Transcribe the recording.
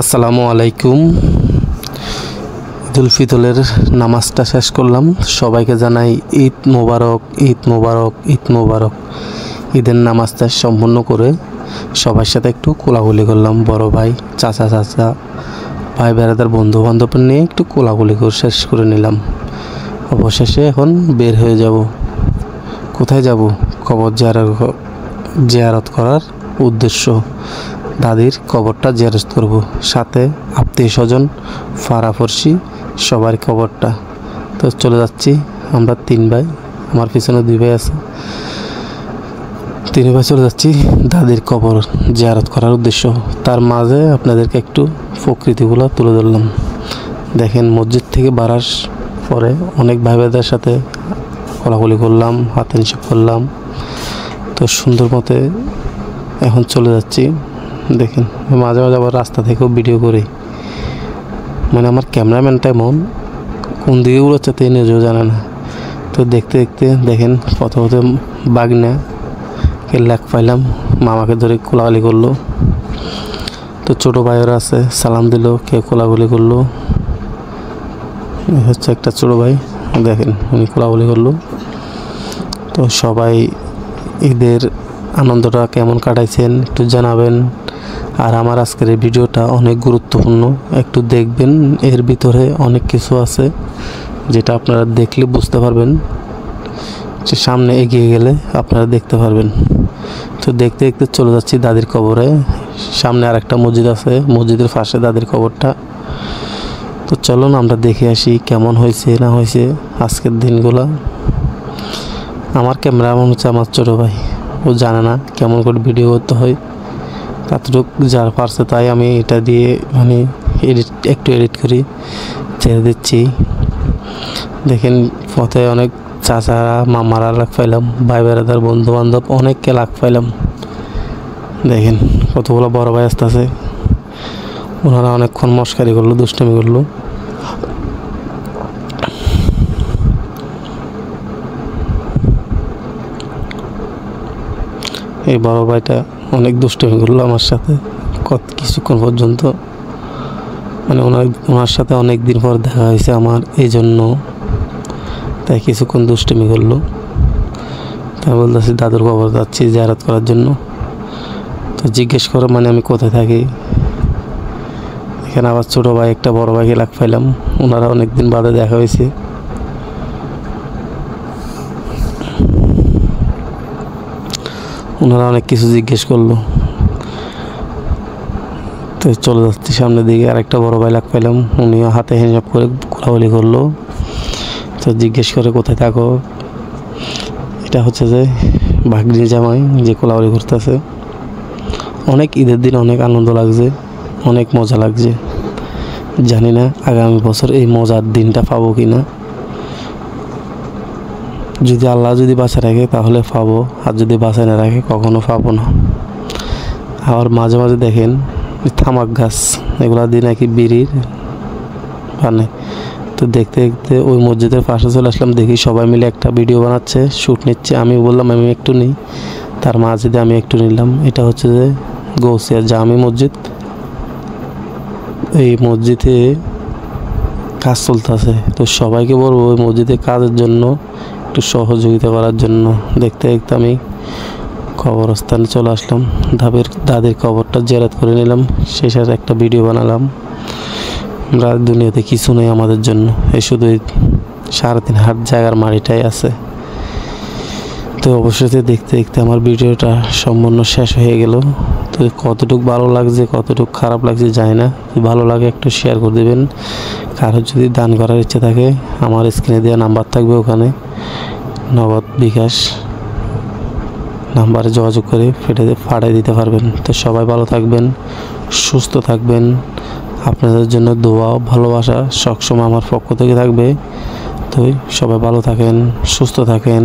আসসালামু আলাইকুম। ঈদুল ফিতরের নামাজটা শেষ করলাম। সবাইকে জানাই ঈদ মোবারক, ঈদ মোবারক, ঈদ মোবারক। ঈদের নামাজটা সম্পূর্ণ করে সবার সাথে একটু কোলাকুলি করলাম। বড় ভাই, চাচা, ভাই বেড়াদার, বন্ধু বান্ধব নিয়ে একটু কোলাকুলি করে শেষ করে নিলাম। অবশেষে এখন বের হয়ে যাব। কোথায় যাব? কবর জিয়ারত করার উদ্দেশ্য। দাদির কবরটা জিয়ারত করব, সাথে আত্মীয় স্বজন, ফাড়াফড়শি সবার কবরটা। তো চলে যাচ্ছি আমরা 3 ভাই, আমার পিছনে 2 ভাই আছে। 3 ভাই চলে যাচ্ছি দাদির কবর জিয়ারত করার উদ্দেশ্য। তার মাঝে আপনাদেরকে একটু প্রকৃতিগুলো তুলে ধরলাম। দেখেন, মসজিদ থেকে বাড়ার পরে অনেক ভাই ভাইদের সাথে কোলাকুলি করলাম, হাতে নিষেপ করলাম। তো সুন্দর মতে এখন চলে যাচ্ছি। দেখেন, মাঝে মাঝে আবার রাস্তা থেকেও ভিডিও করি। মানে আমার ক্যামেরাম্যানটা এমন কোন দিকে উড়োচ্ছে তে নিজেও জানে না। তো দেখতে দেখতে দেখেন পথে বাগনাকে লাগ পাইলাম, মামাকে ধরে কোলাকুলি করলো। তো ছোটো ভাইয়েরা আছে, সালাম দিল, কেউ কোলাকুলি করলো। হচ্ছে একটা ছোটো ভাই, দেখেন উনি কোলাকুলি করলো। তো সবাই ঈদের আনন্দটা কেমন কাটাইছেন একটু জানাবেন। আর আমার আজকের এই ভিডিওটা অনেক গুরুত্বপূর্ণ, একটু দেখবেন। এর ভিতরে অনেক কিছু আছে যেটা আপনারা দেখলে বুঝতে পারবেন, যে সামনে এগিয়ে গেলে আপনারা দেখতে পারবেন। তো দেখতে দেখতে চলে যাচ্ছি দাদির কবরে। সামনে আর একটা মসজিদ আছে, মসজিদের পাশে দাদির কবরটা। তো চলুন আমরা দেখে আসি কেমন হয়েছে না হয়েছে আজকের দিনগুলা। আমার ক্যামেরা হচ্ছে আমার ছোটো ভাই, ও জানে না কেমন করে ভিডিও করতে হয়। ততটুকু যার পারছে তাই আমি এটা দিয়ে মানে একটু এডিট করি ছেড়ে দিচ্ছি। দেখেন পথে অনেক চাচারা, মামারা লাগ পাইলাম, ভাই বেড়াদার, বন্ধু বান্ধব অনেককে লাগ পাইলাম। দেখেন কতগুলো বড় ভাই আসতেছে, ওনারা অনেকক্ষণ মস্কারি করলো, দুষ্টামি করলো। এই বড় ভাইটা অনেক দুষ্টামি করলো আমার সাথে কিছুক্ষণ পর্যন্ত। মানে ওনার সাথে অনেক দিন পর দেখা হয়েছে আমার, এই জন্য তাই কিছুক্ষণ দুষ্টামি করলো। তাই বলতেছি দাদুর কবর যাচ্ছি জিয়ারত করার জন্য। তো জিজ্ঞেস করো মানে আমি কোথায় থাকি। এখানে আবার ছোটো ভাই একটা বড় ভাইকে লাগ পাইলাম, ওনারা অনেকদিন বাদে দেখা হয়েছে। ওনারা অনেক কিছু জিজ্ঞেস করলো। তো চলে যাচ্ছি সামনের দিকে। আরেকটা বড় ভাই লাগ পাইলাম, উনিও হাতে হিসাব করে কোলাকুলি করলো। তো জিজ্ঞেস করে কোথায় থাকো। এটা হচ্ছে যে ভাগ্নি জামাই যে কোলাকুলি করতেছে। অনেক ঈদের দিন অনেক আনন্দ লাগছে, অনেক মজা লাগছে। জানি না আগামী বছর এই মজার দিনটা পাবো কি না। যদি আল্লাহ যদি বাঁচায় রাখে তাহলে পাবো, আর যদি বাঁচায় না রাখে কখনো পাবো না। আবার মাঝে মাঝে দেখেন থামাক গাছ, এগুলা দিয়ে নাকি বিড়ির বানায়। তো দেখতে দেখতে ওই মসজিদের পাশে চলে আসলাম। দেখি সবাই মিলে একটা ভিডিও বানাচ্ছে, শ্যুট নিচ্ছে। আমি বললাম আমি একটু নিই, তার মাঝে দিয়ে আমি একটু নিলাম। এটা হচ্ছে যে গৌসিয়া জামি মসজিদ। এই মসজিদে কাজ চলতেছে। তো সবাইকে বলবো ওই মসজিদে কাজের জন্য একটু সহযোগিতা করার জন্য। দেখতে দেখতে আমি কবরস্থানে চলে আসলাম, দাদির কবরটা জিয়ারত করে নিলাম, শেষের একটা ভিডিও বানালাম। আমরা দুনিয়াতে কিছু নেই আমাদের জন্য, এই শুধু 3.5 হাত জায়গার মাটিটাই আছে। তো অবশ্যই দেখতে দেখতে আমার ভিডিওটা সম্পূর্ণ শেষ হয়ে গেল। তো কতটুকু ভালো লাগছে কতটুকু খারাপ লাগছে জানি না। যদি ভালো লাগে একটু শেয়ার করে দেবেন। কারো যদি দান করার ইচ্ছে থাকে আমার স্ক্রিনে দেওয়া নাম্বার থাকবে, ওখানে নগদ বিকাশ নাম্বারে যোগাযোগ করে পাঠিয়ে দিতে পারবেন। তো সবাই ভালো থাকবেন, সুস্থ থাকবেন। আপনাদের জন্য দোয়া ভালোবাসা সবসময় আমার পক্ষ থেকে থাকবে। তো সবাই ভালো থাকেন, সুস্থ থাকেন।